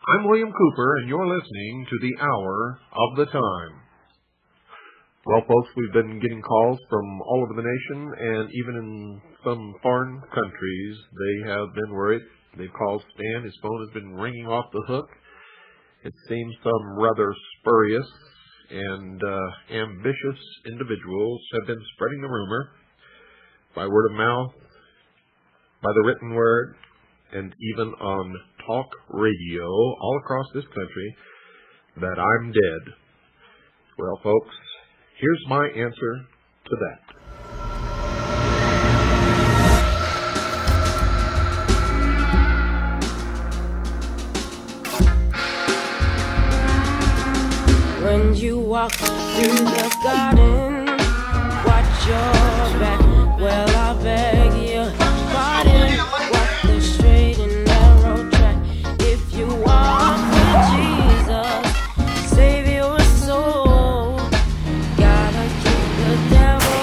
I'm William Cooper, and you're listening to the Hour of the Time. Well, folks, we've been getting calls from all over the nation, and even in some foreign countries, they have been worried. They've called Stan. His phone has been ringing off the hook. It seems some rather spurious and ambitious individuals have been spreading the rumor by word of mouth, by the written word, and even on talk radio all across this country that I'm dead. Well, folks, here's my answer to that. When you walk through the garden, watch your back. Well, I beg your pardon. Walk the straight and narrow track. If you walk with Jesus, save your soul. Gotta keep the devil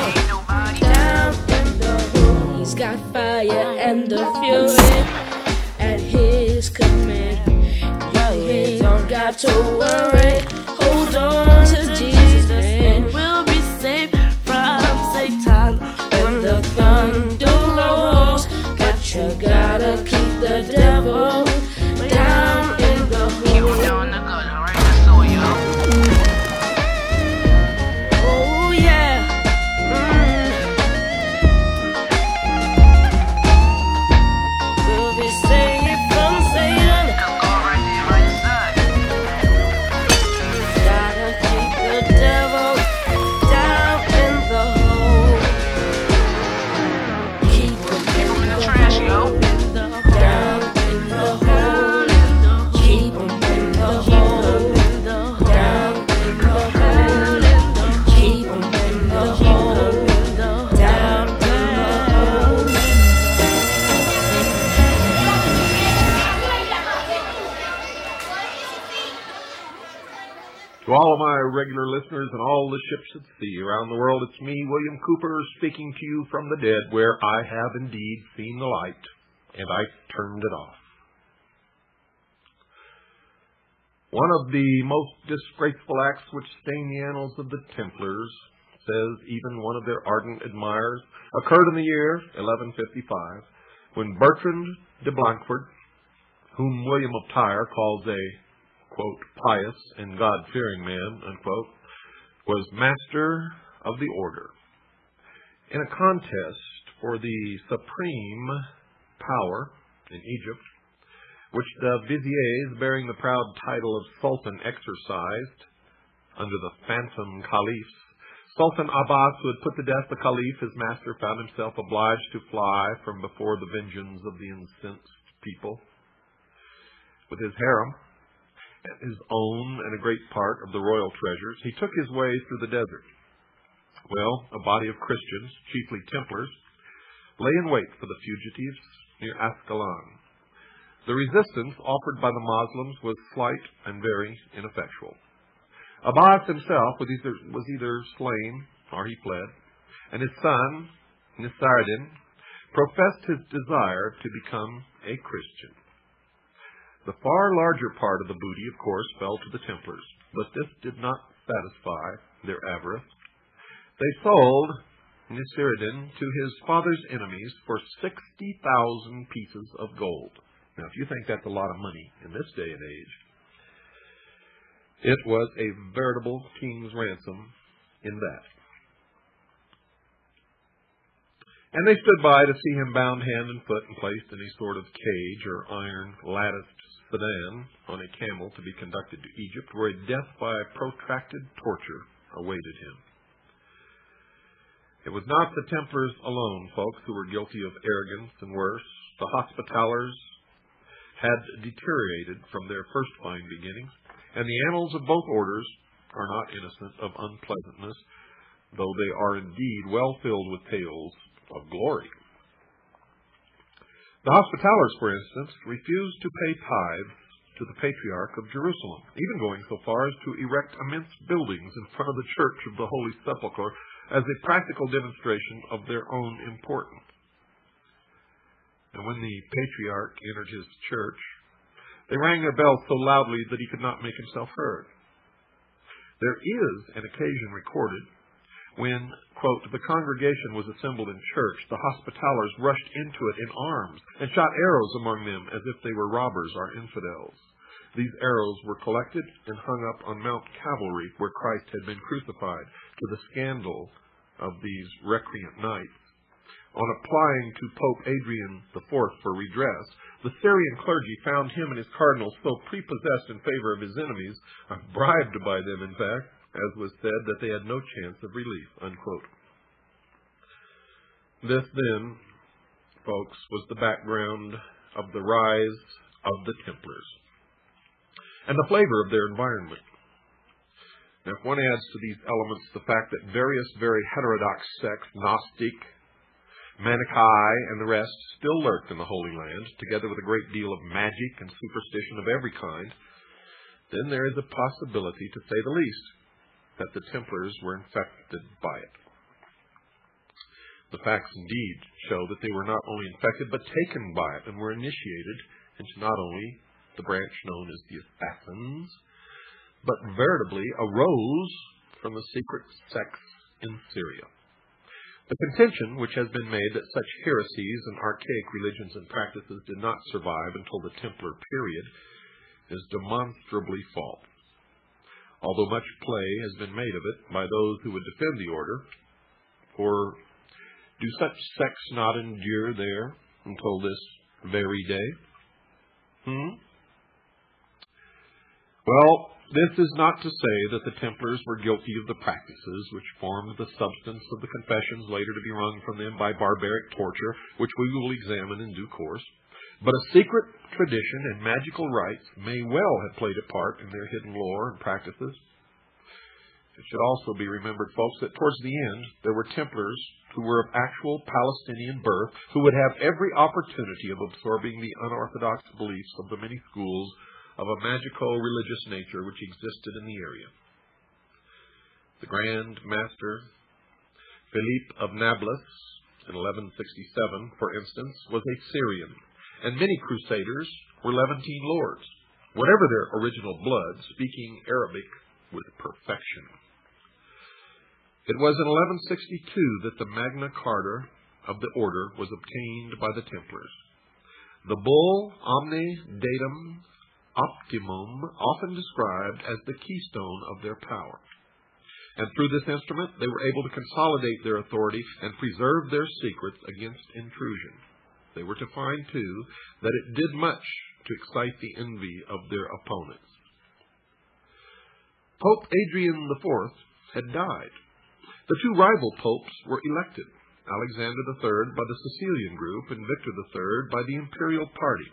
down in the hole. He's got fire and the fury at his command. You don't got to worry. Hold on to Jesus and we'll be safe from Satan. When the thunder rolls, gotta keep the devil down in the hole. Keep him down the gutter, right? That's all, yo. Oh yeah. We'll be safe from Satan. Go right there, right side. Gotta keep the devil down in the hole. Keep him in the trash, yo. Down in the hole. Keep him in the hole. Down in the hole. Keep him in the hole. Down in the hole. To all of my regular listeners and all the ships at sea around the world, it's me, William Cooper, speaking to you from the dead, where I have indeed seen the light, and I turned it off. One of the most disgraceful acts which stain the annals of the Templars, says even one of their ardent admirers, occurred in the year 1155, when Bertrand de Blancfort, whom William of Tyre calls a, quote, pious and God-fearing man, unquote, was master of the order. In a contest for the supreme power in Egypt, which the viziers bearing the proud title of Sultan exercised under the phantom caliphs, Sultan Abbas, who had put to death the caliph, his master, found himself obliged to fly from before the vengeance of the incensed people. With his harem, his own and a great part of the royal treasures, he took his way through the desert. Well, a body of Christians, chiefly Templars, lay in wait for the fugitives near Ascalon. The resistance offered by the Moslems was slight and very ineffectual. Abbas himself was either slain or he fled, and his son, Nasiruddin, professed his desire to become a Christian. The far larger part of the booty, of course, fell to the Templars, but this did not satisfy their avarice. They sold Nasiruddin to his father's enemies for 60,000 pieces of gold. Now, if you think that's a lot of money in this day and age, It was a veritable king's ransom in that. And they stood by to see him bound hand and foot and placed in a sort of cage or iron latticed sedan on a camel to be conducted to Egypt, where a death by protracted torture awaited him. It was not the Templars alone, folks, who were guilty of arrogance and worse. The Hospitallers had deteriorated from their first fine beginnings, and the annals of both orders are not innocent of unpleasantness, though they are indeed well filled with tales of glory. The Hospitallers, for instance, refused to pay tithes to the Patriarch of Jerusalem, even going so far as to erect immense buildings in front of the Church of the Holy Sepulchre as a practical demonstration of their own importance. And when the Patriarch entered his church, they rang their bells so loudly that he could not make himself heard. There is an occasion recorded when, quote, the congregation was assembled in church, the Hospitallers rushed into it in arms and shot arrows among them as if they were robbers or infidels. These arrows were collected and hung up on Mount Calvary, where Christ had been crucified, to the scandal of these recreant knights. On applying to Pope Adrian IV for redress, the Syrian clergy found him and his cardinals so prepossessed in favor of his enemies, bribed by them, in fact, as was said, that they had no chance of relief, unquote. This, then, folks, was the background of the rise of the Templars and the flavor of their environment. Now, if one adds to these elements the fact that various very heterodox sects, Gnostic, Manichae, and the rest, still lurked in the Holy Land, together with a great deal of magic and superstition of every kind, then there is a possibility, to say the least, that the Templars were infected by it. The facts indeed show that they were not only infected, but taken by it, and were initiated into not only the branch known as the Assassins, but veritably arose from the secret sects in Syria. The contention which has been made that such heresies and archaic religions and practices did not survive until the Templar period is demonstrably false. Although much play has been made of it by those who would defend the order, for do such sects not endure there until this very day? Well, this is not to say that the Templars were guilty of the practices which formed the substance of the confessions later to be wrung from them by barbaric torture, which we will examine in due course. But a secret tradition and magical rites may well have played a part in their hidden lore and practices. It should also be remembered, folks, that towards the end there were Templars who were of actual Palestinian birth, who would have every opportunity of absorbing the unorthodox beliefs of the many schools of a magical religious nature which existed in the area. The Grand Master Philippe of Nablus in 1167, for instance, was a Syrian, and many crusaders were Levantine lords, whatever their original blood, speaking Arabic with perfection. It was in 1162 that the Magna Carta of the order was obtained by the Templars. The bull Omne Datum Optimum, often described as the keystone of their power. And through this instrument, they were able to consolidate their authority and preserve their secrets against intrusion. They were to find, too, that it did much to excite the envy of their opponents. Pope Adrian IV had died. The two rival popes were elected, Alexander III by the Sicilian group and Victor III by the imperial party.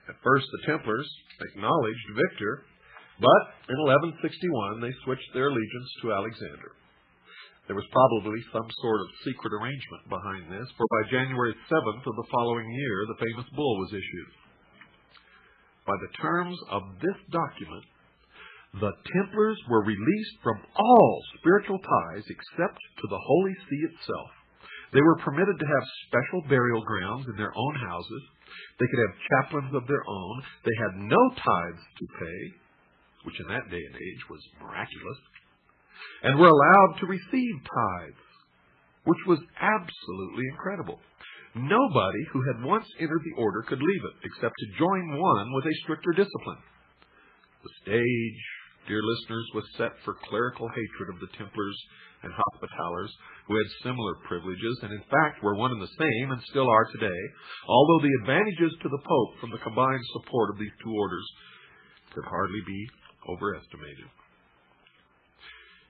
At first, the Templars acknowledged Victor, but in 1161 they switched their allegiance to Alexander. There was probably some sort of secret arrangement behind this, for by January 7th of the following year, the famous bull was issued. By the terms of this document, the Templars were released from all spiritual ties except to the Holy See itself. They were permitted to have special burial grounds in their own houses. They could have chaplains of their own. They had no tithes to pay, which in that day and age was miraculous, and were allowed to receive tithes, which was absolutely incredible. Nobody who had once entered the order could leave it, except to join one with a stricter discipline. The stage dear listeners, was set for clerical hatred of the Templars and Hospitallers, who had similar privileges and in fact were one and the same and still are today, although the advantages to the Pope from the combined support of these two orders could hardly be overestimated.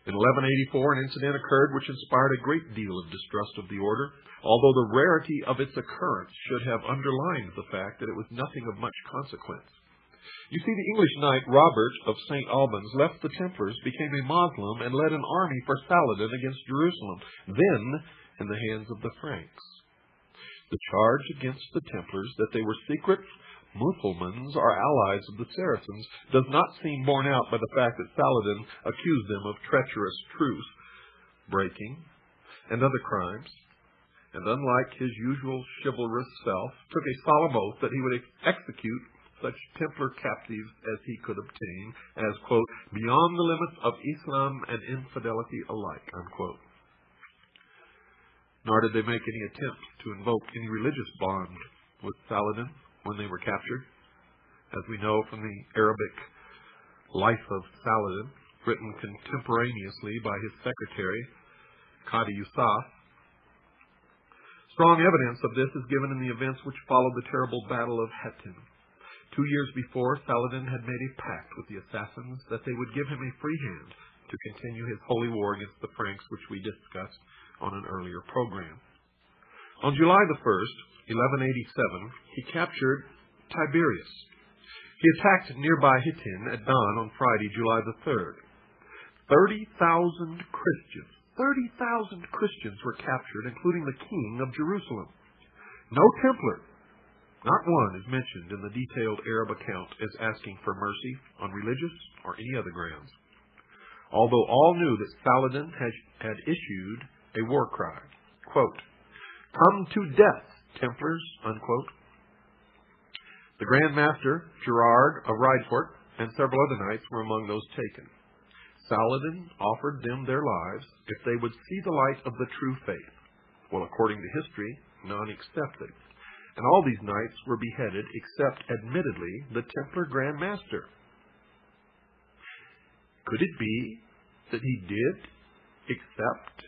In 1184, an incident occurred which inspired a great deal of distrust of the order, although the rarity of its occurrence should have underlined the fact that it was nothing of much consequence. You see, the English knight Robert of St. Albans left the Templars, became a Moslem, and led an army for Saladin against Jerusalem, then in the hands of the Franks. The charge against the Templars that they were secret Mussulmans or allies of the Saracens does not seem borne out by the fact that Saladin accused them of treacherous truce breaking and other crimes, and unlike his usual chivalrous self, took a solemn oath that he would execute such Templar captives as he could obtain as, quote, beyond the limits of Islam and infidelity alike, unquote. Nor did they make any attempt to invoke any religious bond with Saladin when they were captured. As we know from the Arabic Life of Saladin, written contemporaneously by his secretary, Qadi Yusuf, strong evidence of this is given in the events which followed the terrible Battle of Hattin. 2 years before, Saladin had made a pact with the assassins that they would give him a free hand to continue his holy war against the Franks, which we discussed on an earlier program. On July the 1st, 1187, he captured Tiberias. He attacked nearby Hattin at dawn on Friday, July the 3rd. 30,000 Christians were captured, including the king of Jerusalem. No Templar, not one, is mentioned in the detailed Arab account as asking for mercy on religious or any other grounds, although all knew that Saladin had issued a war cry, quote, come to death, Templars, unquote. The Grand Master, Gerard of Rydfort, and several other knights were among those taken. Saladin offered them their lives if they would see the light of the true faith. Well, according to history, none accepted. And all these knights were beheaded except, admittedly, the Templar Grand Master. Could it be that he did accept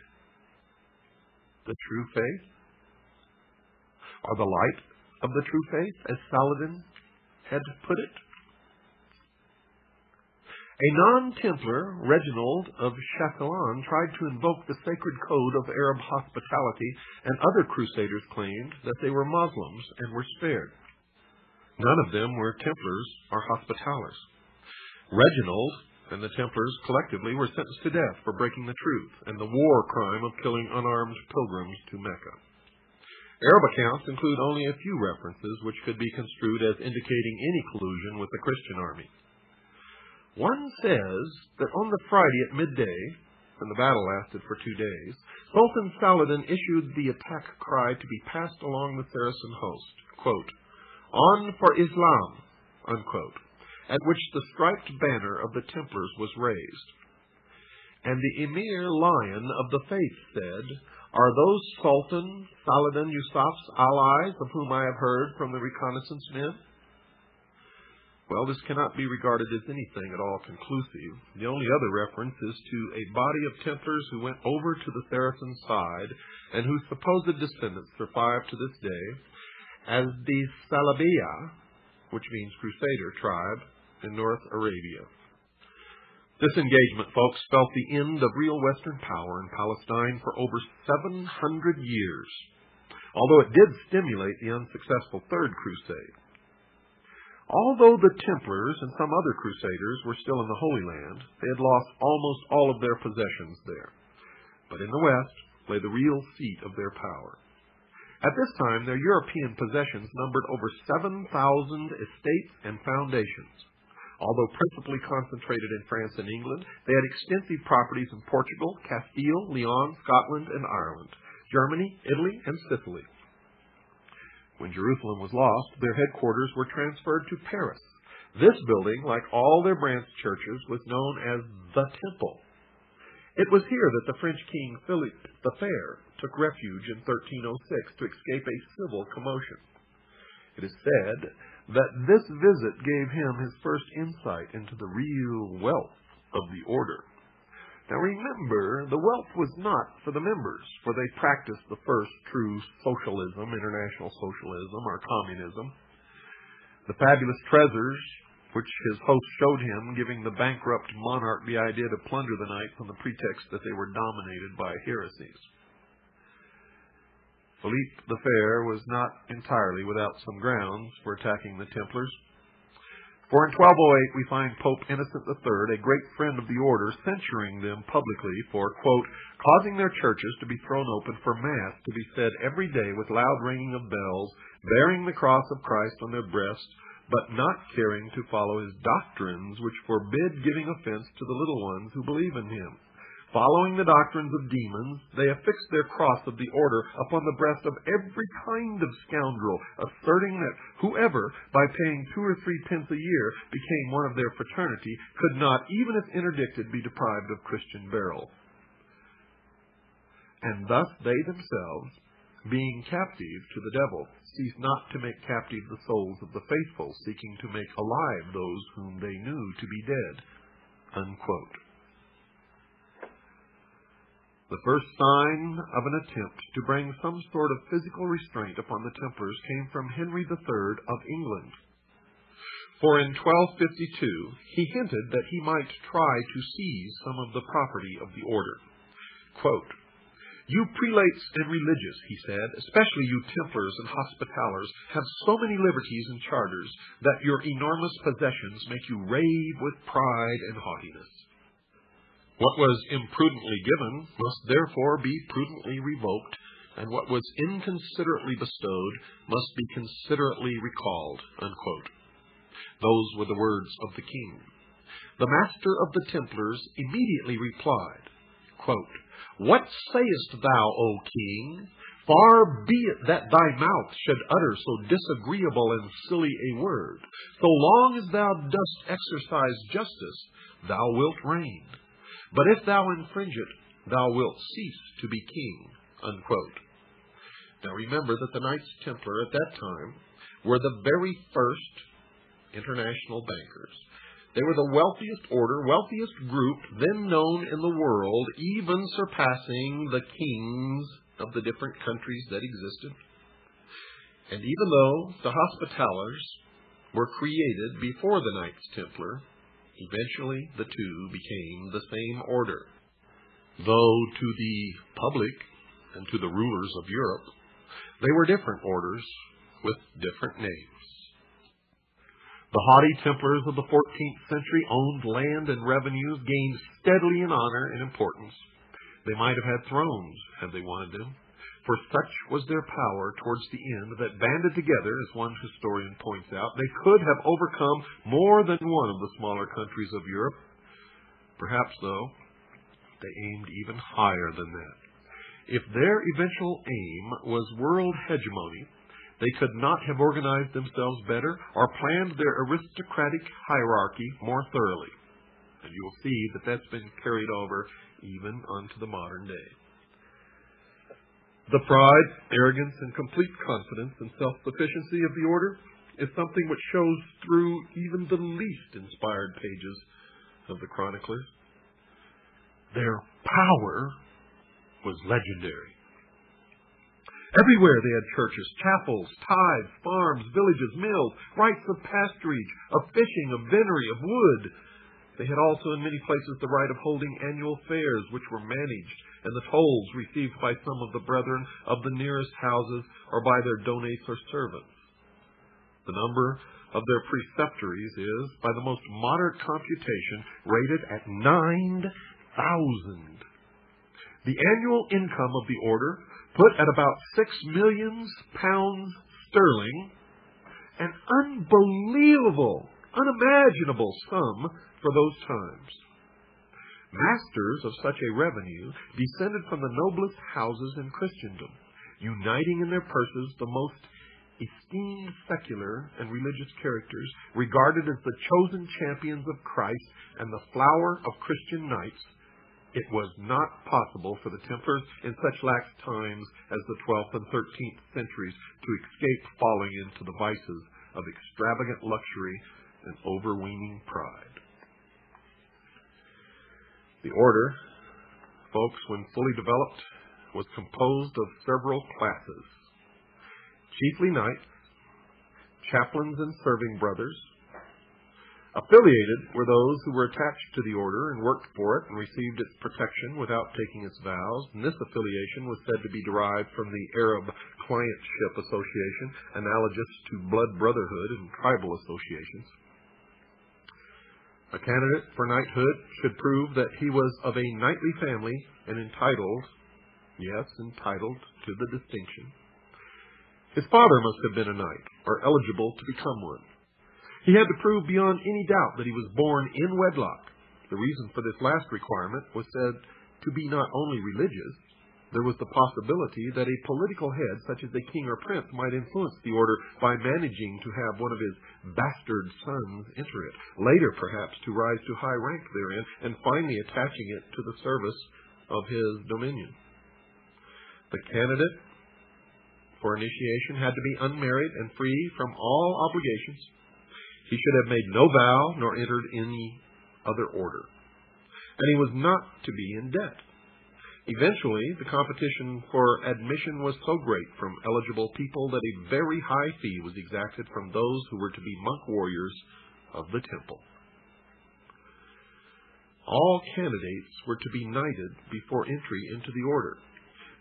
the true faith? Or the light of the true faith, as Saladin had put it? A non-Templar, Reginald of Chatillon, tried to invoke the sacred code of Arab hospitality, and other crusaders claimed that they were Muslims and were spared. None of them were Templars or Hospitallers. Reginald and the Templars collectively were sentenced to death for breaking the truth and the war crime of killing unarmed pilgrims to Mecca. Arab accounts include only a few references which could be construed as indicating any collusion with the Christian army. One says that on the Friday at midday, and the battle lasted for 2 days, Sultan Saladin issued the attack cry to be passed along the Saracen host, quote, on for Islam, unquote, at which the striped banner of the Templars was raised. And the Emir Lion of the Faith said, are those Sultan Saladin Yusuf's allies of whom I have heard from the reconnaissance men? Well, this cannot be regarded as anything at all conclusive. The only other reference is to a body of Templars who went over to the Saracen side and whose supposed descendants survive to this day as the Salabiya, which means Crusader tribe, in North Arabia. This engagement, folks, spelt the end of real Western power in Palestine for over 700 years, although it did stimulate the unsuccessful Third Crusade. Although the Templars and some other Crusaders were still in the Holy Land, they had lost almost all of their possessions there. But in the West lay the real seat of their power. At this time, their European possessions numbered over 7,000 estates and foundations. Although principally concentrated in France and England, they had extensive properties in Portugal, Castile, Leon, Scotland, and Ireland, Germany, Italy, and Sicily. When Jerusalem was lost, their headquarters were transferred to Paris. This building, like all their branch churches, was known as the Temple. It was here that the French king Philippe the Fair took refuge in 1306 to escape a civil commotion. It is said that this visit gave him his first insight into the real wealth of the order. Now remember, the wealth was not for the members, for they practiced the first true socialism, international socialism, or communism. The fabulous treasures which his host showed him, giving the bankrupt monarch the idea to plunder the knights on the pretext that they were dominated by heresies. Philippe the Fair was not entirely without some grounds for attacking the Templars. For in 1208 we find Pope Innocent III, a great friend of the order, censuring them publicly for, quote, causing their churches to be thrown open for Mass to be said every day with loud ringing of bells, bearing the cross of Christ on their breasts, but not caring to follow his doctrines which forbid giving offense to the little ones who believe in him. Following the doctrines of demons, they affixed their cross of the order upon the breast of every kind of scoundrel, asserting that whoever, by paying 2 or 3 pence a year, became one of their fraternity, could not, even if interdicted, be deprived of Christian burial. And thus they themselves, being captive to the devil, ceased not to make captive the souls of the faithful, seeking to make alive those whom they knew to be dead. Unquote. The first sign of an attempt to bring some sort of physical restraint upon the Templars came from Henry III of England. For in 1252 he hinted that he might try to seize some of the property of the order. Quote, you prelates and religious, he said, especially you Templars and Hospitallers, have so many liberties and charters that your enormous possessions make you rave with pride and haughtiness. What was imprudently given must therefore be prudently revoked, and what was inconsiderately bestowed must be considerately recalled. Unquote. Those were the words of the king. The master of the Templars immediately replied, quote, what sayest thou, O king? Far be it that thy mouth should utter so disagreeable and silly a word. So long as thou dost exercise justice, thou wilt reign. But if thou infringe it, thou wilt cease to be king. Unquote. Now remember that the Knights Templar at that time were the very first international bankers. They were the wealthiest order, wealthiest group then known in the world, even surpassing the kings of the different countries that existed. And even though the Hospitallers were created before the Knights Templar, eventually the two became the same order, though to the public and to the rulers of Europe, they were different orders with different names. The haughty Templars of the 14th century owned land and revenues, gained steadily in honor and importance. They might have had thrones had they wanted them, for such was their power towards the end that, banded together, as one historian points out, they could have overcome more than one of the smaller countries of Europe. Perhaps, though, they aimed even higher than that. If their eventual aim was world hegemony, they could not have organized themselves better or planned their aristocratic hierarchy more thoroughly. And you will see that that's been carried over even unto the modern day. The pride, arrogance, and complete confidence and self-sufficiency of the order is something which shows through even the least inspired pages of the chroniclers. Their power was legendary. Everywhere they had churches, chapels, tithes, farms, villages, mills, rights of pasturage, of fishing, of venery, of wood. They had also in many places the right of holding annual fairs, which were managed, and the tolls received by some of the brethren of the nearest houses or by their donates or servants. The number of their preceptories is, by the most moderate computation, rated at 9,000. The annual income of the order, put at about £6 million sterling, an unbelievable, unimaginable sum for those times. Masters of such a revenue descended from the noblest houses in Christendom, uniting in their purses the most esteemed secular and religious characters, regarded as the chosen champions of Christ and the flower of Christian knights. It was not possible for the Templars in such lax times as the 12th and 13th centuries to escape falling into the vices of extravagant luxury and overweening pride. The order, folks, when fully developed, was composed of several classes. Chiefly knights, chaplains and serving brothers. Affiliated were those who were attached to the order and worked for it and received its protection without taking its vows. And this affiliation was said to be derived from the Arab clientship association, analogous to blood brotherhood and tribal associations. A candidate for knighthood should prove that he was of a knightly family and entitled to the distinction. His father must have been a knight, or eligible to become one. He had to prove beyond any doubt that he was born in wedlock. The reason for this last requirement was said to be not only religious. There was the possibility that a political head, such as a king or prince, might influence the order by managing to have one of his bastard sons enter it, later perhaps to rise to high rank therein, and finally attaching it to the service of his dominion. The candidate for initiation had to be unmarried and free from all obligations. He should have made no vow nor entered any other order. And he was not to be in debt. Eventually, the competition for admission was so great from eligible people that a very high fee was exacted from those who were to be monk warriors of the temple. All candidates were to be knighted before entry into the order.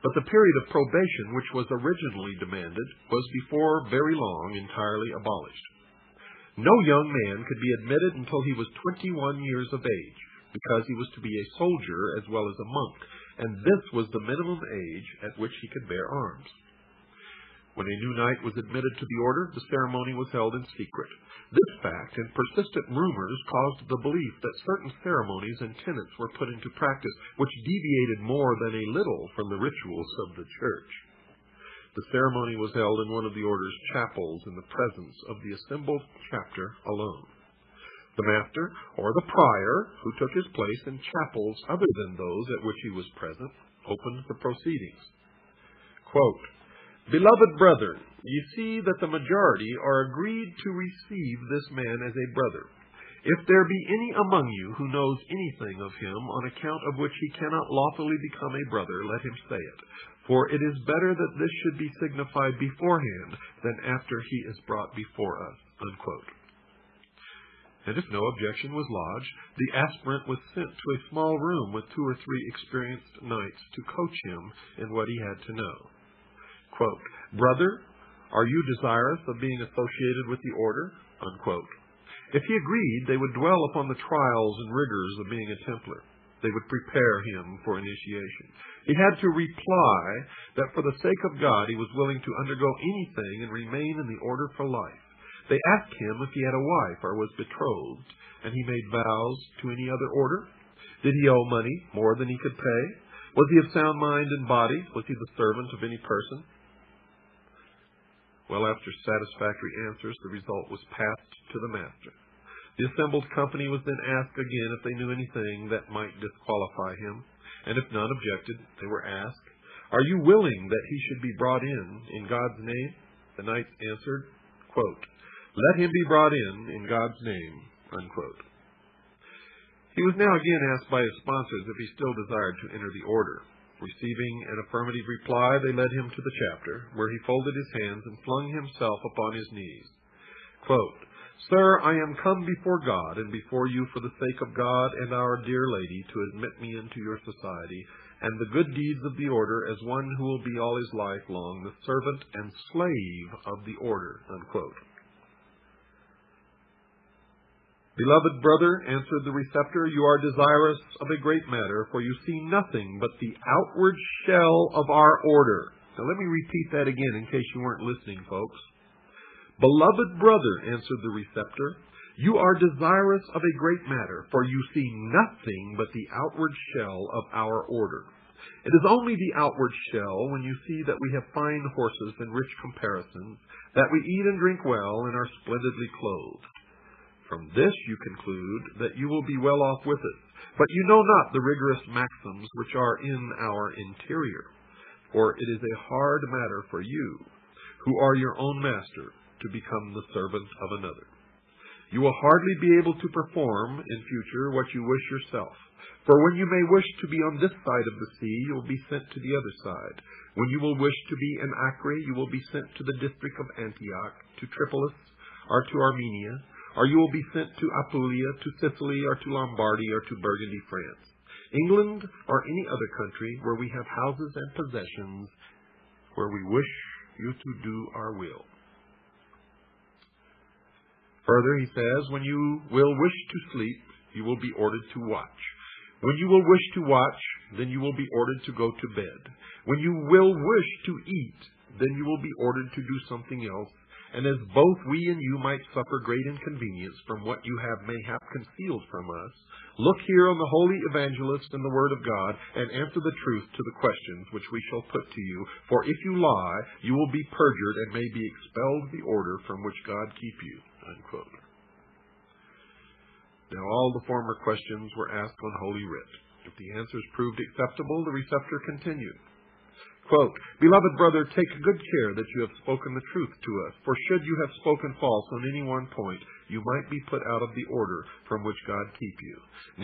But the period of probation, which was originally demanded, was before very long entirely abolished. No young man could be admitted until he was 21 years of age, because he was to be a soldier as well as a monk, and this was the minimum age at which he could bear arms. When a new knight was admitted to the order, the ceremony was held in secret. This fact and persistent rumors caused the belief that certain ceremonies and tenets were put into practice which deviated more than a little from the rituals of the church. The ceremony was held in one of the order's chapels in the presence of the assembled chapter alone. The master, or the prior, who took his place in chapels other than those at which he was present, opened the proceedings. Quote, "Beloved brethren, ye see that the majority are agreed to receive this man as a brother. If there be any among you who knows anything of him on account of which he cannot lawfully become a brother, let him say it. For it is better that this should be signified beforehand than after he is brought before us." Unquote. And if no objection was lodged, the aspirant was sent to a small room with 2 or 3 experienced knights to coach him in what he had to know. Quote, "Brother, are you desirous of being associated with the order?" Unquote. If he agreed, they would dwell upon the trials and rigors of being a Templar. They would prepare him for initiation. He had to reply that for the sake of God he was willing to undergo anything and remain in the order for life. They asked him if he had a wife or was betrothed, and he made vows to any other order. Did he owe money more than he could pay? Was he of sound mind and body? Was he the servant of any person? Well, after satisfactory answers, the result was passed to the master. The assembled company was then asked again if they knew anything that might disqualify him, and if none objected, they were asked, "Are you willing that he should be brought in God's name?" The knights answered, quote, "Let him be brought in God's name," unquote. He was now again asked by his sponsors if he still desired to enter the order. Receiving an affirmative reply, they led him to the chapter, where he folded his hands and flung himself upon his knees. Quote, "Sir, I am come before God and before you for the sake of God and our dear Lady to admit me into your society and the good deeds of the order as one who will be all his life long the servant and slave of the order." Unquote. "Beloved brother," answered the receptor, "you are desirous of a great matter, for you see nothing but the outward shell of our order." Now let me repeat that again in case you weren't listening, folks. "Beloved brother," answered the receptor, "you are desirous of a great matter, for you see nothing but the outward shell of our order. It is only the outward shell when you see that we have fine horses and rich comparisons, that we eat and drink well and are splendidly clothed. From this you conclude that you will be well off with us, but you know not the rigorous maxims which are in our interior. For it is a hard matter for you, who are your own master, to become the servant of another. You will hardly be able to perform in future what you wish yourself. For when you may wish to be on this side of the sea, you will be sent to the other side. When you will wish to be in Acre, you will be sent to the district of Antioch, to Tripolis, or to Armenia, or you will be sent to Apulia, to Sicily, or to Lombardy, or to Burgundy, France, England, or any other country where we have houses and possessions, where we wish you to do our will. Further, he says, when you will wish to sleep, you will be ordered to watch. When you will wish to watch, then you will be ordered to go to bed. When you will wish to eat, then you will be ordered to do something else. And as both we and you might suffer great inconvenience from what you have mayhap concealed from us, look here on the holy evangelist and the word of God, and answer the truth to the questions which we shall put to you. For if you lie, you will be perjured and may be expelled of the order from which God keep you. Unquote. Now all the former questions were asked on Holy Writ. If the answers proved acceptable, the receptor continued. Quote, Beloved brother, take good care that you have spoken the truth to us, for should you have spoken false on any one point, you might be put out of the order from which God keep you.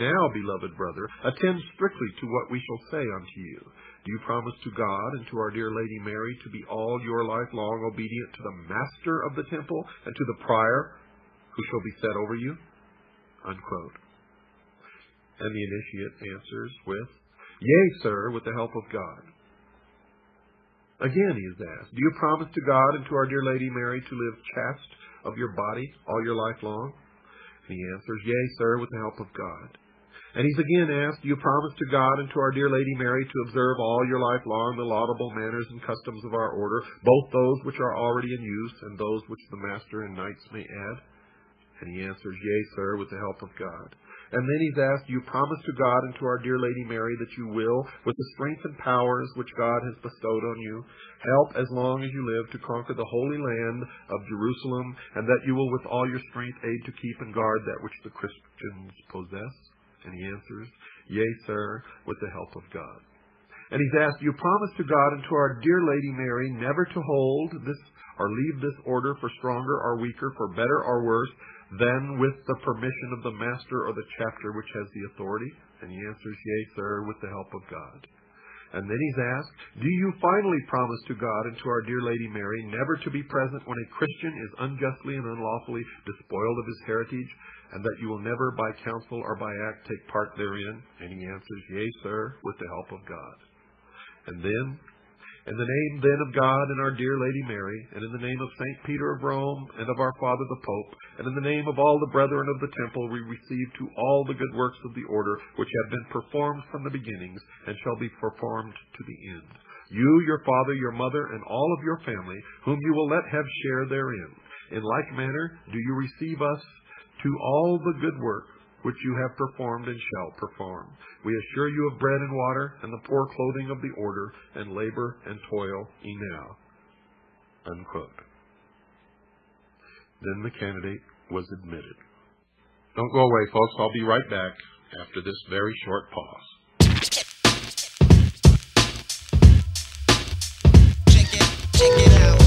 Now, beloved brother, attend strictly to what we shall say unto you. Do you promise to God and to our dear Lady Mary to be all your life long obedient to the master of the temple and to the prior who shall be set over you? Unquote. And the initiate answers with, Yea, sir, with the help of God. Again he is asked, Do you promise to God and to our dear Lady Mary to live chaste of your body all your life long? And he answers, Yea, sir, with the help of God. And he's again asked, Do you promise to God and to our dear Lady Mary to observe all your life long the laudable manners and customs of our order, both those which are already in use and those which the master and knights may add? And he answers, Yea, sir, with the help of God. And then he's asked, Do you promise to God and to our dear Lady Mary that you will, with the strength and powers which God has bestowed on you, help as long as you live to conquer the holy land of Jerusalem, and that you will with all your strength aid to keep and guard that which the Christians possess? And he answers, Yea, sir, with the help of God. And he's asked, Do you promise to God and to our dear Lady Mary never to hold this or leave this order for stronger or weaker, for better or worse, than with the permission of the master or the chapter which has the authority? And he answers, Yea, sir, with the help of God. And then he's asked, Do you finally promise to God and to our dear Lady Mary never to be present when a Christian is unjustly and unlawfully despoiled of his heritage, and that you will never by counsel or by act take part therein? And he answers, Yea, sir, with the help of God. And then, in the name then of God and our dear Lady Mary, and in the name of St. Peter of Rome, and of our Father the Pope, and in the name of all the brethren of the temple, we receive to all the good works of the order which have been performed from the beginnings, and shall be performed to the end. You, your father, your mother, and all of your family, whom you will let have share therein. In like manner do you receive us to all the good work which you have performed and shall perform. We assure you of bread and water, and the poor clothing of the order, and labor and toil enow. Unquote. Then the candidate was admitted. Don't go away, folks. I'll be right back after this very short pause. Check it out.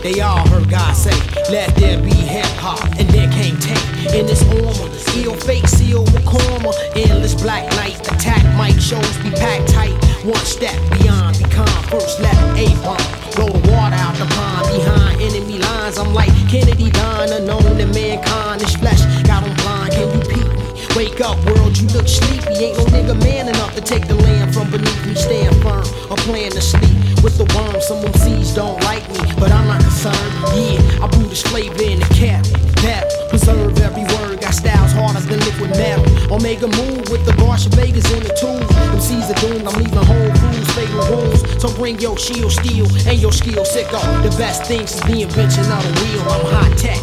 They all heard God say, let there be hip-hop, and there came tank in this armor, ill fake seal with karma, endless black night, attack mic shows be packed tight, one step beyond, be calm, first left A-bomb, roll the water out the pond, behind enemy lines, I'm like Kennedy dying, unknown to mankind, this flesh got on blind, can you peep me? Wake up world, you look sleepy, ain't no nigga man enough to take the land from beneath me, stand firm, or plan to sleep with the worms, some MCs don't like me, but I'm not concerned, yeah, I brew this flavor in the cap, preserve every word, got styles harder than liquid metal, Omega move with the Marshall Vegas in the tools, MCs are doomed, I'm leaving whole crews, fatal wounds, so bring your shield, steel, and your skill, sicko, the best things is the invention of the wheel, I'm high tech,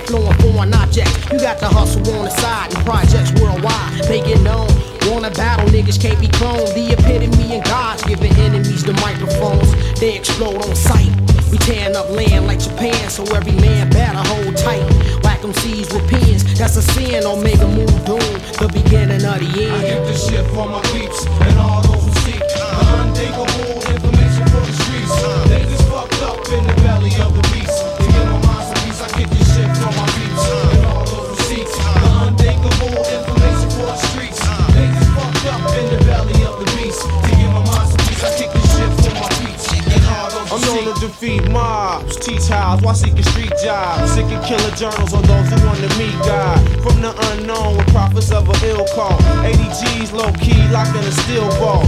flowing foreign objects, you got the hustle on the side, and projects worldwide, make it known, Wanna battle, niggas can't be cloned. The epitome of God's giving enemies the microphones. They explode on sight. We tearing up land like Japan, so every man better hold tight. Whack 'em C's with pins, that's a sin. Omega Moon Doom, the beginning of the end. I get this shit for my peeps and all those who seek the unthinkable information for the streets. They just fucked up in the belly of the beast. To get my mind some peace, I get this shit for my peeps and all those who seek the unthinkable information for the streets. They just fucked up in the belly of the beast. To get my mind some peace, I get this shit for my peeps and all those who I'm known to defeat mobs, teach hows while seeking street jobs. Sick and killer journals on those who want to meet God. From the unknown with prophets of an ill call. 80 G's low key locked in a steel ball.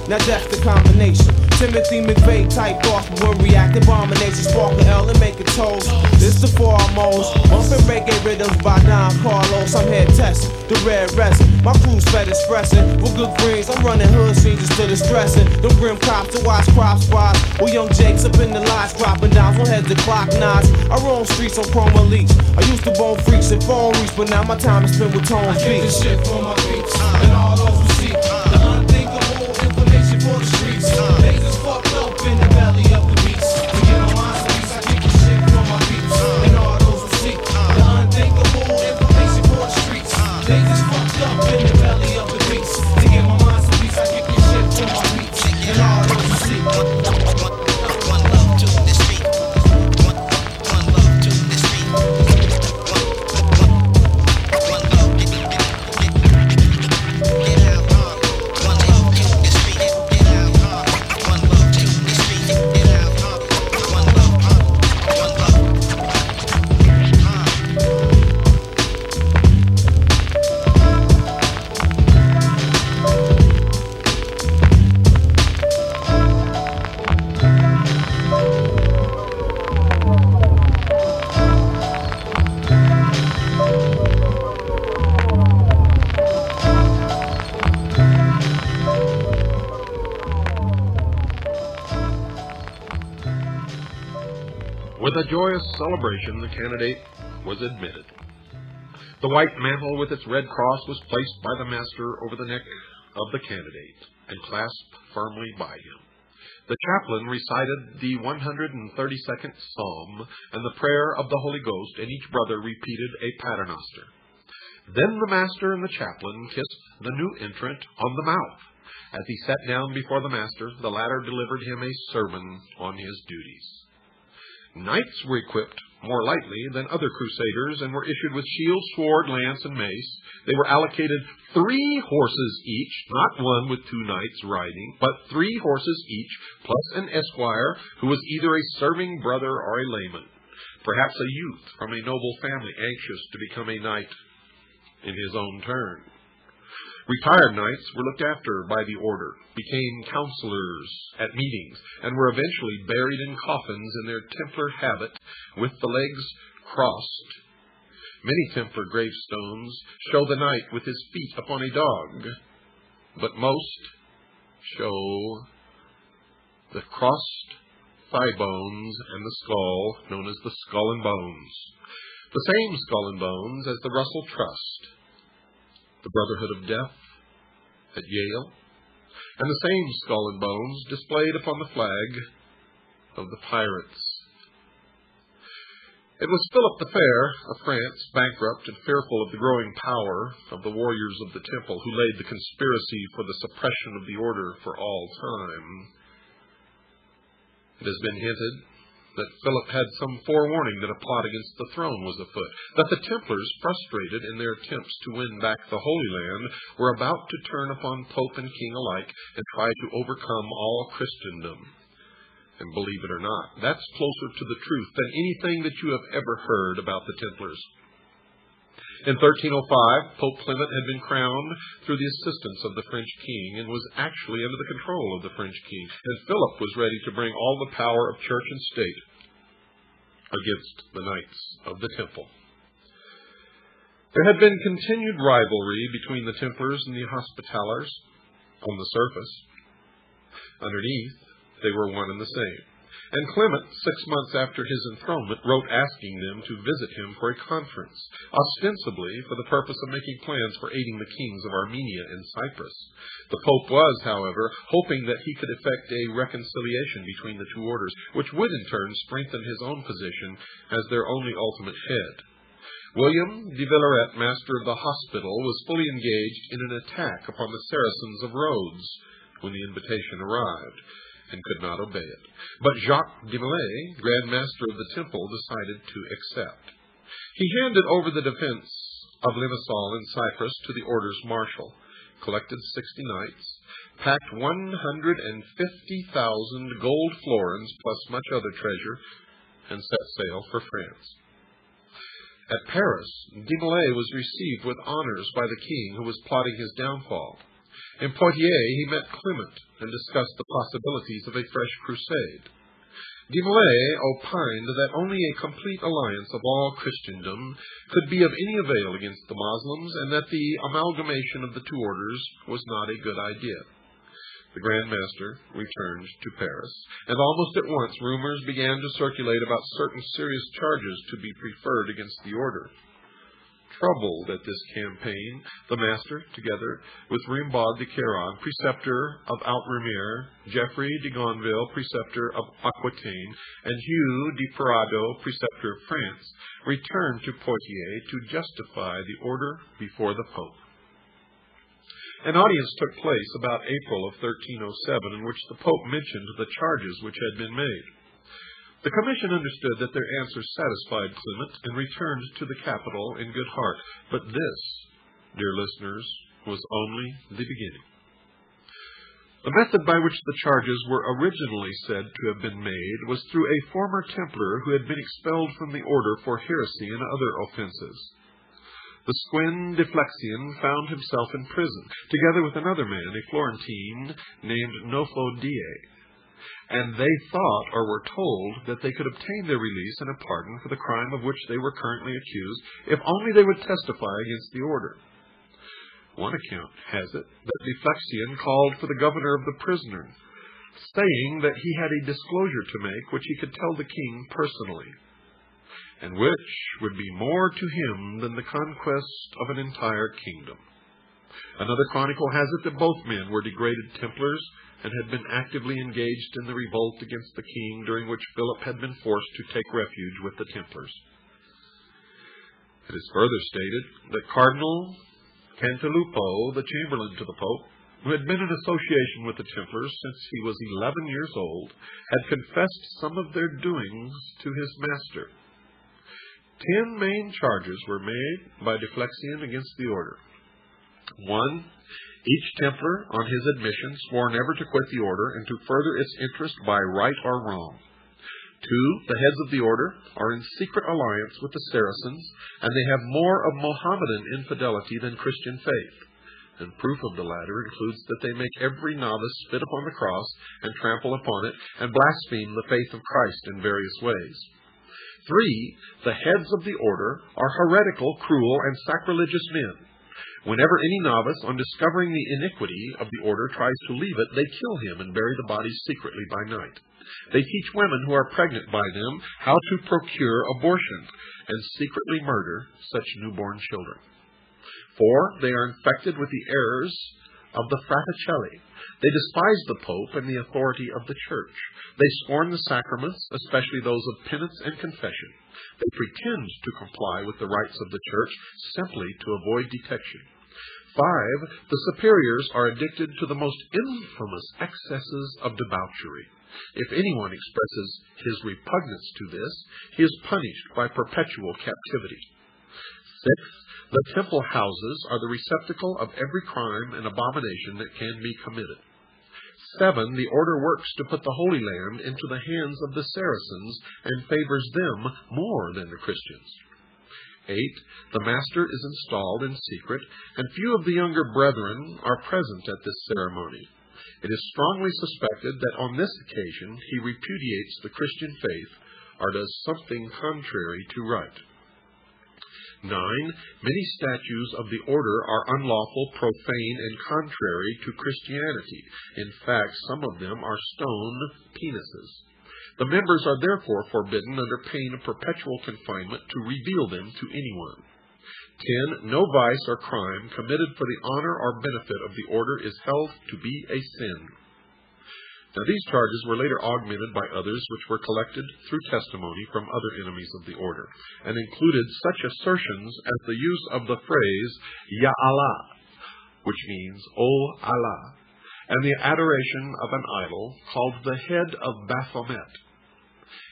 Now that's the combination. Timothy McVeigh type thoughts when react abomination. Spark the L and make a toast. This the foremost. Bumping reggae rhythms by Don Carlos. I'm head testing the red resin. My crew's fed expressing. With good greens, I'm running hood scenes instead of stressing. Them grim cops to watch crop spots. Well, young Jake's up in the lots, dropping down on heads to clock knots. I roam streets on chroma leaks. I used to bone freaks and phone reach, but now my time is spent with tone I get this beats. shit for my peeps and all those who seek the unthinkable information for the streets. They just fucked up in the belly of the beast. To get my mind some peace, I get this shit for my peeps and all those who seek the unthinkable information for the streets. They just fucked up in the belly of the beast. To get my mind some peace, I get this shit for my peeps and all those who seek. One love to the street. One love to the street. One love, get out. One love to the street. Get out. One love to the street. Get out. One love. With a joyous celebration, the candidate was admitted. The white mantle with its red cross was placed by the master over the neck of the candidate and clasped firmly by him. The chaplain recited the 132nd Psalm and the prayer of the Holy Ghost, and each brother repeated a paternoster. Then the master and the chaplain kissed the new entrant on the mouth. As he sat down before the master, the latter delivered him a sermon on his duties. Knights were equipped more lightly than other crusaders and were issued with shield, sword, lance, and mace. They were allocated 3 horses each, not one with 2 knights riding, but 3 horses each, plus an esquire who was either a serving brother or a layman, perhaps a youth from a noble family anxious to become a knight in his own turn. Retired knights were looked after by the order, became counselors at meetings, and were eventually buried in coffins in their Templar habit with the legs crossed. Many Templar gravestones show the knight with his feet upon a dog, but most show the crossed thigh bones and the skull, known as the skull and bones. The same skull and bones as the Russell Trust, the Brotherhood of Death at Yale, and the same skull and bones displayed upon the flag of the pirates. It was Philip the Fair of France, bankrupt and fearful of the growing power of the warriors of the temple, who laid the conspiracy for the suppression of the order for all time. It has been hinted that Philip had some forewarning that a plot against the throne was afoot, that the Templars, frustrated in their attempts to win back the Holy Land, were about to turn upon Pope and King alike and try to overcome all Christendom. And believe it or not, that's closer to the truth than anything that you have ever heard about the Templars. In 1305, Pope Clement had been crowned through the assistance of the French king and was actually under the control of the French king, and Philip was ready to bring all the power of church and state against the Knights of the Temple. There had been continued rivalry between the Templars and the Hospitallers on the surface. Underneath, they were one and the same. And Clement, 6 months after his enthronement, wrote asking them to visit him for a conference, ostensibly for the purpose of making plans for aiding the kings of Armenia and Cyprus. The Pope was, however, hoping that he could effect a reconciliation between the two orders, which would in turn strengthen his own position as their only ultimate head. William de Villaret, master of the hospital, was fully engaged in an attack upon the Saracens of Rhodes when the invitation arrived, and could not obey it. But Jacques de Molay, Grand Master of the Temple, decided to accept. He handed over the defense of Limassol in Cyprus to the orders martial, collected 60 knights, packed 150,000 gold florins plus much other treasure, and set sail for France. At Paris, de Molay was received with honors by the king who was plotting his downfall. In Poitiers, he met Clement and discussed the possibilities of a fresh crusade. De Molay opined that only a complete alliance of all Christendom could be of any avail against the Moslems, and that the amalgamation of the two orders was not a good idea. The Grand Master returned to Paris, and almost at once rumors began to circulate about certain serious charges to be preferred against the order. Troubled at this campaign, the Master, together with Rimbaud de Caron, preceptor of Outremer, Geoffrey de Gonville, preceptor of Aquitaine, and Hugh de Parado, preceptor of France, returned to Poitiers to justify the order before the Pope. An audience took place about April of 1307, in which the Pope mentioned the charges which had been made. The commission understood that their answers satisfied Clement and returned to the capital in good heart. But this, dear listeners, was only the beginning. The method by which the charges were originally said to have been made was through a former Templar who had been expelled from the order for heresy and other offenses. The Squin de Flexian found himself in prison, together with another man, a Florentine named Nofo Die, and they thought or were told that they could obtain their release and a pardon for the crime of which they were currently accused, if only they would testify against the order. One account has it that de Flexian called for the governor of the prisoner, saying that he had a disclosure to make which he could tell the king personally, and which would be more to him than the conquest of an entire kingdom. Another chronicle has it that both men were degraded Templars and had been actively engaged in the revolt against the king, during which Philip had been forced to take refuge with the Templars. It is further stated that Cardinal Cantilupo, the chamberlain to the Pope, who had been in association with the Templars since he was 11 years old, had confessed some of their doings to his master. 10 main charges were made by de Flexian against the order. 1. Each Templar, on his admission, swore never to quit the order and to further its interest by right or wrong. 2. The heads of the order are in secret alliance with the Saracens, and they have more of Mohammedan infidelity than Christian faith. And proof of the latter includes that they make every novice spit upon the cross and trample upon it, and blaspheme the faith of Christ in various ways. 3. The heads of the order are heretical, cruel, and sacrilegious men. Whenever any novice, on discovering the iniquity of the order, tries to leave it, they kill him and bury the bodies secretly by night. They teach women who are pregnant by them how to procure abortion and secretly murder such newborn children. 4. They are infected with the errors of the Fraticelli. They despise the Pope and the authority of the Church. They scorn the sacraments, especially those of penance and confession. They pretend to comply with the rites of the Church simply to avoid detection. 5. The superiors are addicted to the most infamous excesses of debauchery. If anyone expresses his repugnance to this, he is punished by perpetual captivity. 6. The temple houses are the receptacle of every crime and abomination that can be committed. 7. The order works to put the Holy Land into the hands of the Saracens and favors them more than the Christians. 8. The master is installed in secret, and few of the younger brethren are present at this ceremony. It is strongly suspected that on this occasion he repudiates the Christian faith or does something contrary to right. 9. Many statues of the order are unlawful, profane, and contrary to Christianity. In fact, some of them are stone penises. The members are therefore forbidden under pain of perpetual confinement to reveal them to anyone. 10. No vice or crime committed for the honor or benefit of the order is held to be a sin. Now, these charges were later augmented by others which were collected through testimony from other enemies of the order, and included such assertions as the use of the phrase Ya Allah, which means O Allah, and the adoration of an idol called the head of Baphomet.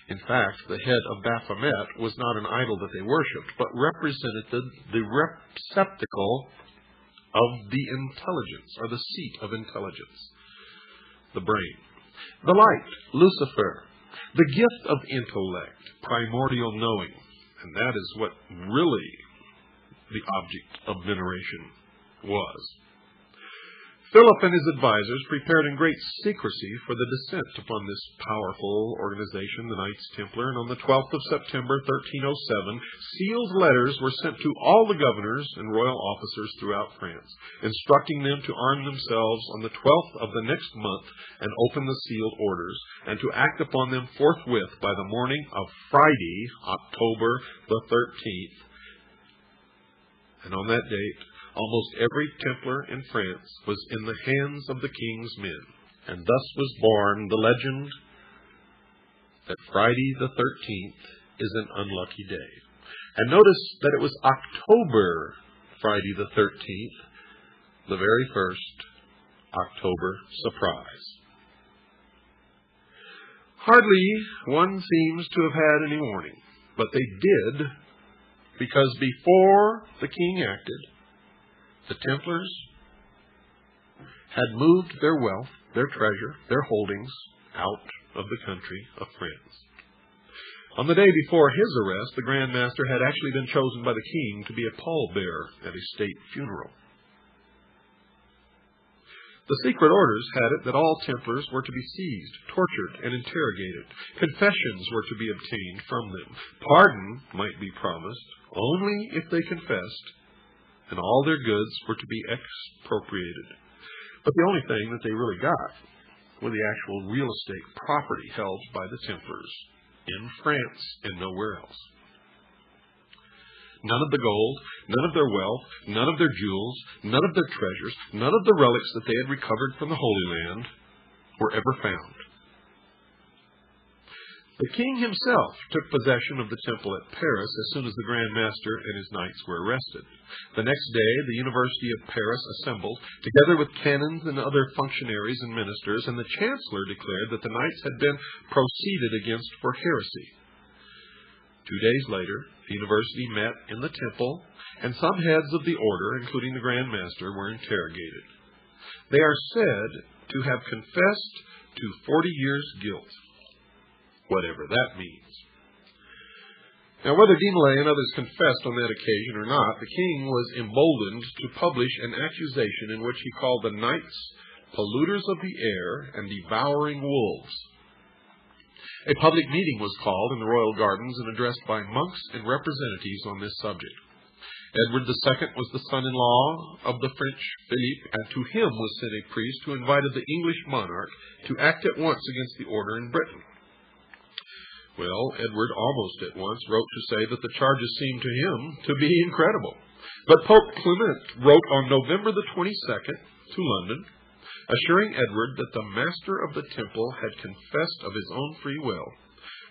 In fact, the head of Baphomet was not an idol that they worshipped, but represented the receptacle of the intelligence, or the seat of intelligence, the brain. The light, Lucifer, the gift of intellect, primordial knowing, and that is what really the object of veneration was. Philip and his advisors prepared in great secrecy for the descent upon this powerful organization, the Knights Templar, and on the 12th of September, 1307, sealed letters were sent to all the governors and royal officers throughout France, instructing them to arm themselves on the 12th of the next month and open the sealed orders, and to act upon them forthwith by the morning of Friday, October the 13th. And on that date, almost every Templar in France was in the hands of the king's men, and thus was born the legend that Friday the 13th is an unlucky day. And notice that it was October Friday the 13th, the very first October surprise. Hardly one seems to have had any warning, but they did, because before the king acted, the Templars had moved their wealth, their treasure, their holdings out of the country of France. On the day before his arrest, the Grand Master had actually been chosen by the king to be a pallbearer at a state funeral. The secret orders had it that all Templars were to be seized, tortured, and interrogated. Confessions were to be obtained from them. Pardon might be promised only if they confessed, and all their goods were to be expropriated. But the only thing that they really got were the actual real estate property held by the Templars in France and nowhere else. None of the gold, none of their wealth, none of their jewels, none of their treasures, none of the relics that they had recovered from the Holy Land were ever found. The king himself took possession of the temple at Paris as soon as the Grand Master and his knights were arrested. The next day, the University of Paris assembled, together with canons and other functionaries and ministers, and the chancellor declared that the knights had been proceeded against for heresy. 2 days later, the university met in the temple, and some heads of the order, including the Grand Master, were interrogated. They are said to have confessed to 40 years' guilt, whatever that means. Now, whether Guimelet and others confessed on that occasion or not, the king was emboldened to publish an accusation in which he called the knights polluters of the air and devouring wolves. A public meeting was called in the royal gardens and addressed by monks and representatives on this subject. Edward II was the son-in-law of the French Philippe, and to him was sent a priest who invited the English monarch to act at once against the order in Britain. Well, Edward almost at once wrote to say that the charges seemed to him to be incredible. But Pope Clement wrote on November the 22nd to London, assuring Edward that the master of the temple had confessed of his own free will,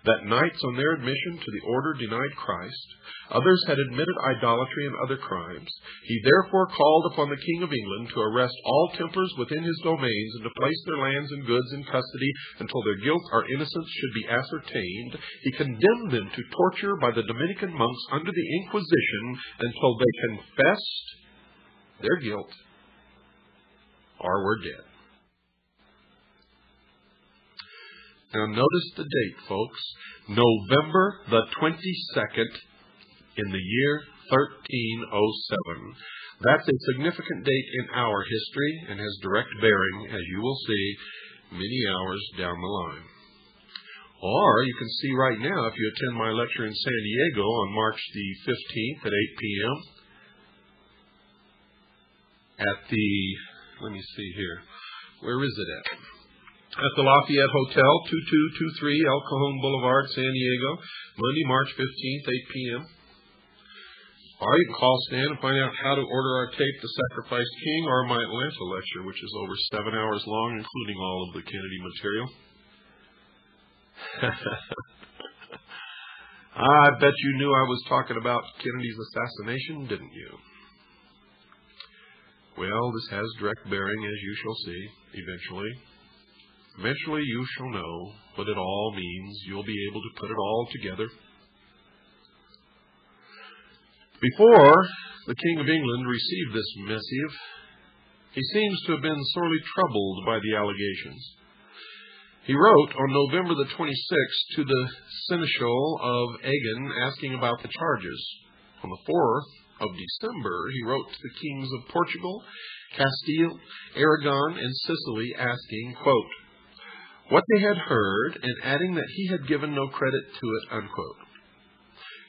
that knights on their admission to the order denied Christ, others had admitted idolatry and other crimes. He therefore called upon the King of England to arrest all Templars within his domains and to place their lands and goods in custody until their guilt or innocence should be ascertained. He condemned them to torture by the Dominican monks under the Inquisition until they confessed their guilt or were dead. Now notice the date, folks. November the 22nd in the year 1307. That's a significant date in our history and has direct bearing, as you will see, many hours down the line. Or you can see right now, if you attend my lecture in San Diego on March the 15th at 8 p.m. at the, let me see here, where is it at? at the Lafayette Hotel, 2223 El Cajon Boulevard, San Diego, Monday, March 15th, 8 p.m. Or you can call Stan and find out how to order our tape, The Sacrificed King, or my Atlanta lecture, which is over 7 hours long, including all of the Kennedy material. I bet you knew I was talking about Kennedy's assassination, didn't you? Well, this has direct bearing, as you shall see, eventually. Eventually you shall know what it all means. You'll be able to put it all together. Before the King of England received this missive, he seems to have been sorely troubled by the allegations. He wrote on November the 26th to the Seneschal of Agen asking about the charges. On the 4th of December, he wrote to the kings of Portugal, Castile, Aragon, and Sicily asking, quote, what they had heard, and adding that he had given no credit to it, unquote.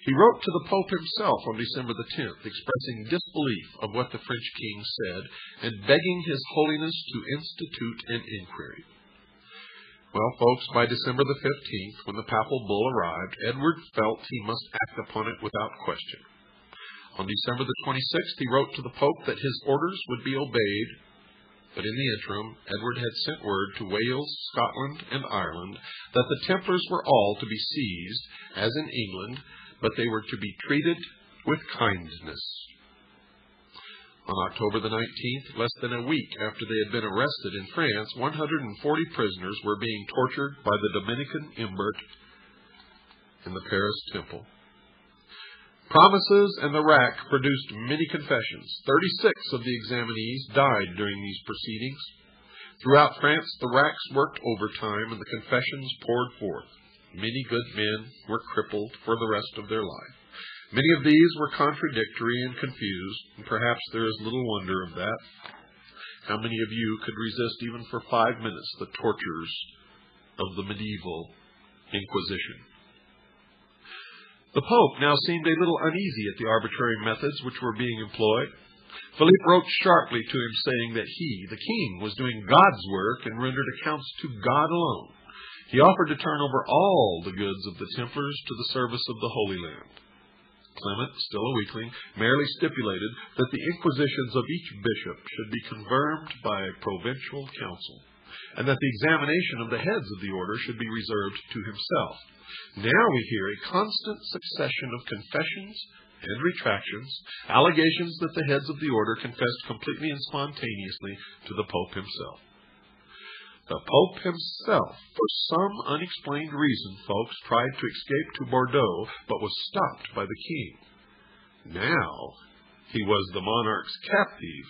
He wrote to the Pope himself on December the 10th, expressing disbelief of what the French king said and begging His Holiness to institute an inquiry. Well, folks, by December the 15th, when the papal bull arrived, Edward felt he must act upon it without question. On December the 26th, he wrote to the Pope that his orders would be obeyed, but in the interim, Edward had sent word to Wales, Scotland, and Ireland that the Templars were all to be seized, as in England, but they were to be treated with kindness. On October the 19th, less than a week after they had been arrested in France, 140 prisoners were being tortured by the Dominican Imbert in the Paris Temple. Promises and the rack produced many confessions. 36 of the examinees died during these proceedings. Throughout France, the racks worked overtime and the confessions poured forth. Many good men were crippled for the rest of their life. Many of these were contradictory and confused, and perhaps there is little wonder of that. How many of you could resist even for 5 minutes the tortures of the medieval Inquisition? The Pope now seemed a little uneasy at the arbitrary methods which were being employed. Philippe wrote sharply to him, saying that he, the king, was doing God's work and rendered accounts to God alone. He offered to turn over all the goods of the Templars to the service of the Holy Land. Clement, still a weakling, merely stipulated that the inquisitions of each bishop should be confirmed by a provincial council, and that the examination of the heads of the order should be reserved to himself. Now we hear a constant succession of confessions and retractions, allegations that the heads of the order confessed completely and spontaneously to the Pope himself. The Pope himself, for some unexplained reason, folks, tried to escape to Bordeaux, but was stopped by the king. Now he was the monarch's captive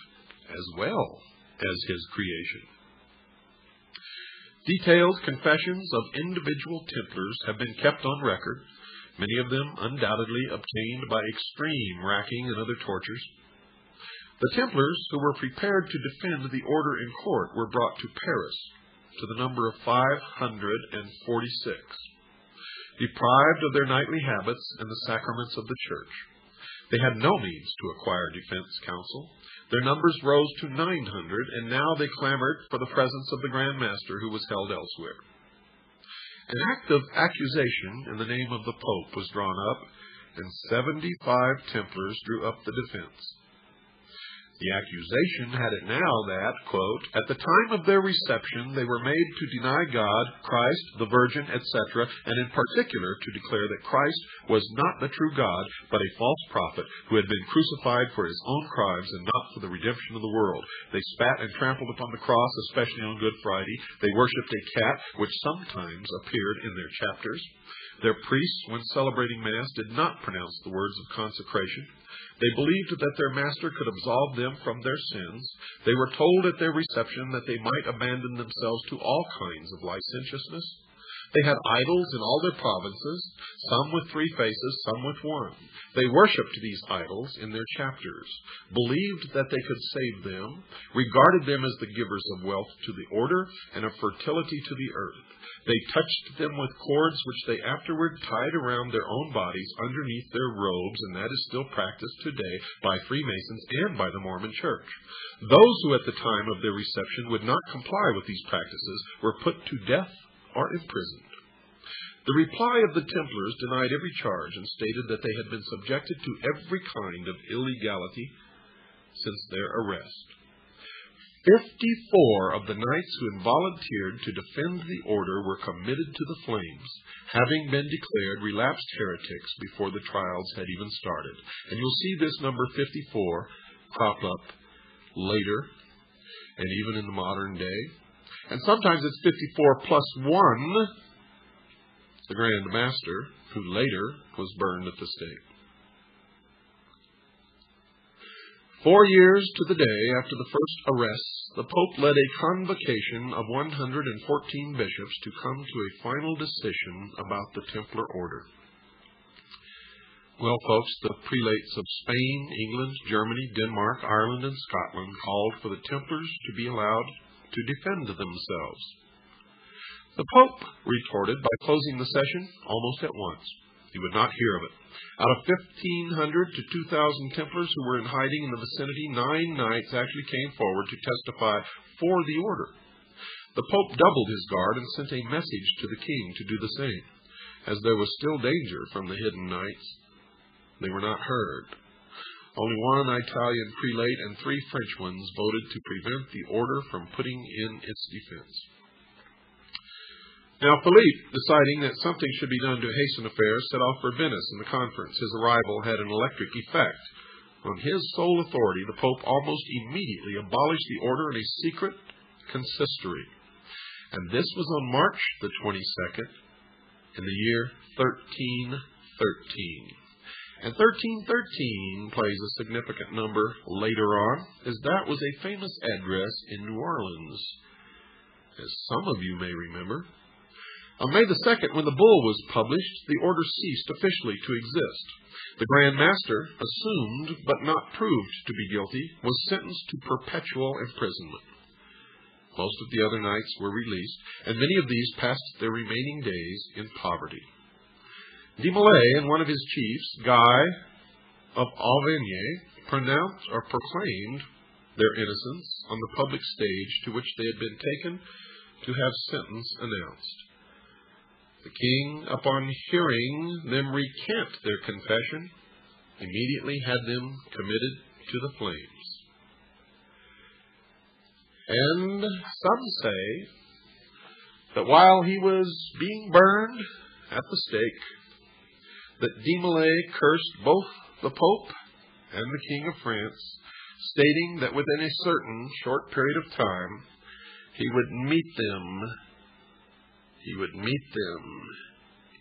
as well as his creation. Detailed confessions of individual Templars have been kept on record, many of them undoubtedly obtained by extreme racking and other tortures. The Templars who were prepared to defend the order in court were brought to Paris, to the number of 546, deprived of their knightly habits and the sacraments of the Church. They had no means to acquire defense counsel. Their numbers rose to 900, and now they clamored for the presence of the Grand Master, who was held elsewhere. An act of accusation in the name of the Pope was drawn up, and 75 Templars drew up the defense. The accusation had it now that, quote, at the time of their reception they were made to deny God, Christ, the Virgin, etc., and in particular to declare that Christ was not the true God, but a false prophet who had been crucified for his own crimes and not for the redemption of the world. They spat and trampled upon the cross, especially on Good Friday. They worshipped a cat, which sometimes appeared in their chapters. Their priests, when celebrating Mass, did not pronounce the words of consecration. They believed that their master could absolve them from their sins. They were told at their reception that they might abandon themselves to all kinds of licentiousness. They had idols in all their provinces, some with 3 faces, some with 1. They worshipped these idols in their chapters, believed that they could save them, regarded them as the givers of wealth to the order and of fertility to the earth. They touched them with cords which they afterward tied around their own bodies underneath their robes, and that is still practiced today by Freemasons and by the Mormon Church. Those who at the time of their reception would not comply with these practices were put to death or imprisoned. The reply of the Templars denied every charge and stated that they had been subjected to every kind of illegality since their arrest. 54 of the knights who had volunteered to defend the order were committed to the flames, having been declared relapsed heretics before the trials had even started. And you'll see this number 54 crop up later, and even in the modern day. And sometimes it's 54 plus 1, the Grand Master, who later was burned at the stake. 4 years to the day after the first arrests, the Pope led a convocation of 114 bishops to come to a final decision about the Templar order. Well, folks, the prelates of Spain, England, Germany, Denmark, Ireland, and Scotland called for the Templars to be allowed to defend themselves. The Pope retorted by closing the session almost at once. He would not hear of it. Out of 1,500 to 2,000 Templars who were in hiding in the vicinity, 9 knights actually came forward to testify for the order. The Pope doubled his guard and sent a message to the king to do the same. As there was still danger from the hidden knights, they were not heard. Only 1 Italian prelate and 3 French ones voted to prevent the order from putting in its defense. Now, Philippe, deciding that something should be done to hasten affairs, set off for Venice in the conference. His arrival had an electric effect. On his sole authority, the Pope almost immediately abolished the order in a secret consistory. And this was on March the 22nd in the year 1313. And 1313 plays a significant number later on, as that was a famous address in New Orleans, as some of you may remember. On May the 2nd, when the bull was published, the order ceased officially to exist. The Grand Master, assumed but not proved to be guilty, was sentenced to perpetual imprisonment. Most of the other knights were released, and many of these passed their remaining days in poverty. De Molay and one of his chiefs, Guy of Auvergne, pronounced or proclaimed their innocence on the public stage to which they had been taken to have sentence announced. The king, upon hearing them recant their confession, immediately had them committed to the flames. And some say that while he was being burned at the stake, that De Molay cursed both the Pope and the King of France, stating that within a certain short period of time he would meet them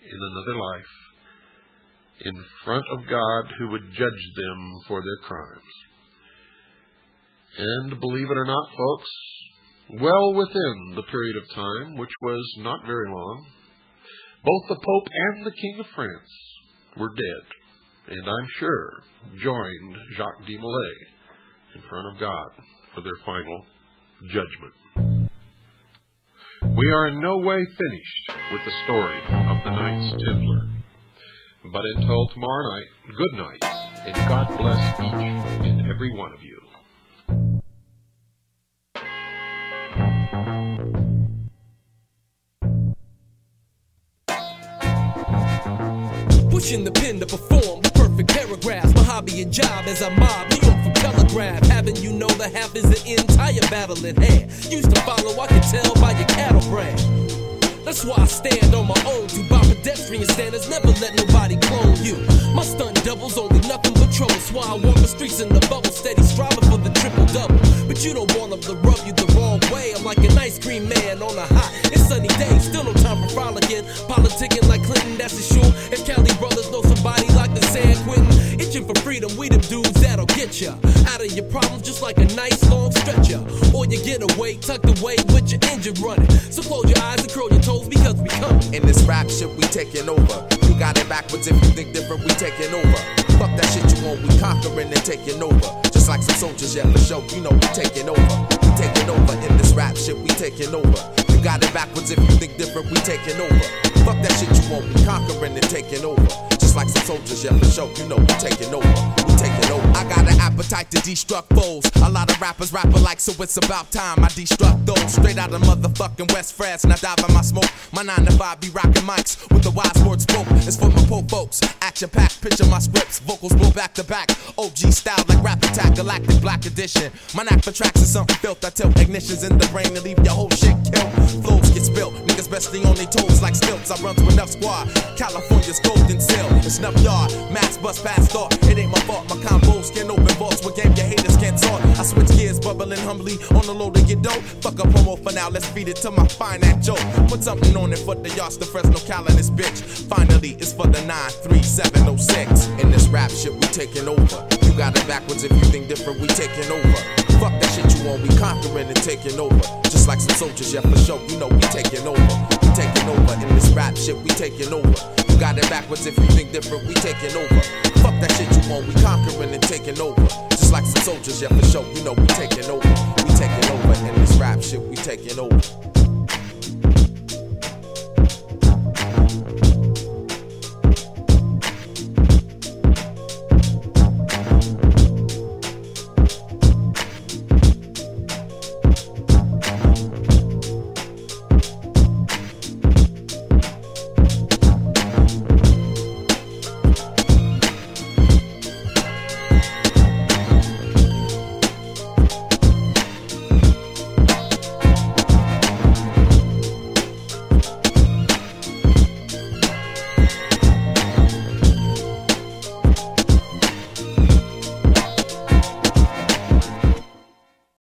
in another life, in front of God, who would judge them for their crimes. And believe it or not, folks, well within the period of time, which was not very long, both the Pope and the King of France were dead, and I'm sure joined Jacques de Molay in front of God for their final judgment. We are in no way finished with the story of the Knights Templar. But until tomorrow night, good night, and God bless each and every one of you. Pushing the pen to perform the perfect paragraphs. My hobby and job as I mob New York from Telegraph. Having you know the half is the entire battle at hand. Used to follow, I can tell by your cattle brand. That's why I stand on my own. To by pedestrian standards, never let nobody clone you. My stunt doubles only nothing but trouble. That's why I walk the streets in the bubble, steady striving for the triple-double. But you don't want them to rub you the wrong way. I'm like an ice cream man on a hot and sunny day. Still no time for frolicking, politicking like Clinton, that's for sure. If Cali brothers know somebody like the San Quentin, itching for freedom, we them dudes that'll get ya out of your problems just like a nice long stretcher. Or you get away, tucked away with your engine running. So close your eyes and curl your toes because we come. In this rap shit, we taking over. You got it backwards if you think different, we taking over. Fuck that shit you want, we conquering and taking over. Just like some soldiers, yeah, for sure, you know we taking over. We taking over in this rap shit, we taking over. You got it backwards if you think different, we taking over. Fuck that shit you won't be conquering and taking over. Just like some soldiers, yeah, for sure, you know we taking over. We taking over. I got an appetite to destruct foes. A lot of rappers rap alike, so it's about time I destruct those. Straight out of motherfucking West France, and I die by my smoke. My 9 to 5 be rocking mics with the wise words spoke. It's for my poor folks. Action packed, picture my scripts. Vocals blow back to back. OG style like Rap Attack, Galactic Black Edition. My knack for tracks is something filth. I tilt ignitions in the brain and leave your whole shit killed. Flows get spilt. Niggas besting on their toes like stilts. I run to enough squad. California's golden seal. It's enough yard. Max bust past thought. It ain't my fault. My combos can open vaults with game your haters can't talk. I switch gears, bubbling humbly on the low to get dope. Fuck up homo for now. Let's feed it to my fine act joke. Put something on it for the yachts, the Fresno Cal and this bitch. Finally, it's for the 93706. In this rap shit, we taking over. You got it backwards if you think different, we taking over. Fuck that shit you won't be conquering and taking over. Just like some soldiers, yeah, for sure, you know we taking over. We taking over. In this rap shit, we taking over. You got it backwards if you think different, we taking over. Fuck that shit you won't be conquering and taking over. Just like some soldiers, yeah, for sure, you know we taking over. We taking over. In this rap shit, we taking over.